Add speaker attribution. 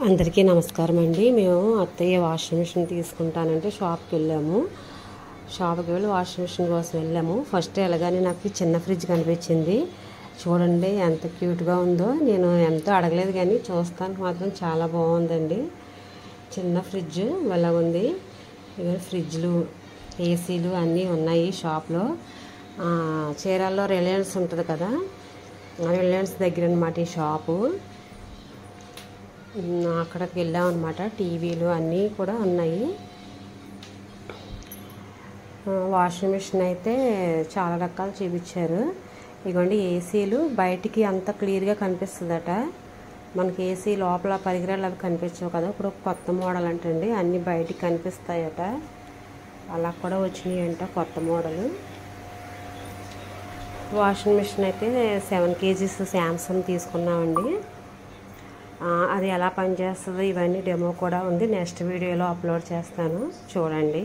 Speaker 1: అందరికీ నమస్కారం అండి. మేము అత్తయ్య వాషింగ్ మిషన్ తీసుకుంటానంటే షాప్కి వెళ్ళాము. షాప్కి వెళ్ళి వాషింగ్ మిషన్ కోసం వెళ్ళాము. ఫస్ట్ వెళ్ళగానే నాకు చిన్న ఫ్రిడ్జ్ కనిపించింది. చూడండి ఎంత క్యూట్గా ఉందో. నేను ఎంతో అడగలేదు కానీ చూస్తానికి మాత్రం చాలా బాగుందండి. చిన్న ఫ్రిడ్జ్ వల్ల ఉంది. ఫ్రిడ్జ్లు, ఏసీలు అన్నీ ఉన్నాయి షాప్లో. చీరాల్లో రిలయన్స్ ఉంటుంది కదా, రిలయన్స్ దగ్గర అన్నమాట ఈ షాపు. అక్కడికి వెళ్ళామన్నమాట. టీవీలు అన్నీ కూడా ఉన్నాయి. వాషింగ్ మిషన్ అయితే చాలా రకాలు చూపించారు. ఇదిగోండి ఏసీలు బయటికి అంత క్లియర్గా కనిపిస్తుందట. మనకి ఏసీ లోపల పరికరాలు అవి కనిపించవు కదా, ఇప్పుడు కొత్త మోడల్ అంటండి అన్నీ బయటికి కనిపిస్తాయట. అలా కూడా వచ్చినాయి అంట కొత్త మోడలు. వాషింగ్ మిషన్ అయితే 7 kgs శాంసంగ్ తీసుకున్నామండి. అది ఎలా పనిచేస్తుందో ఇవన్నీ డెమో కూడా ఉంది. నెక్స్ట్ వీడియోలో అప్లోడ్ చేస్తాను, చూడండి.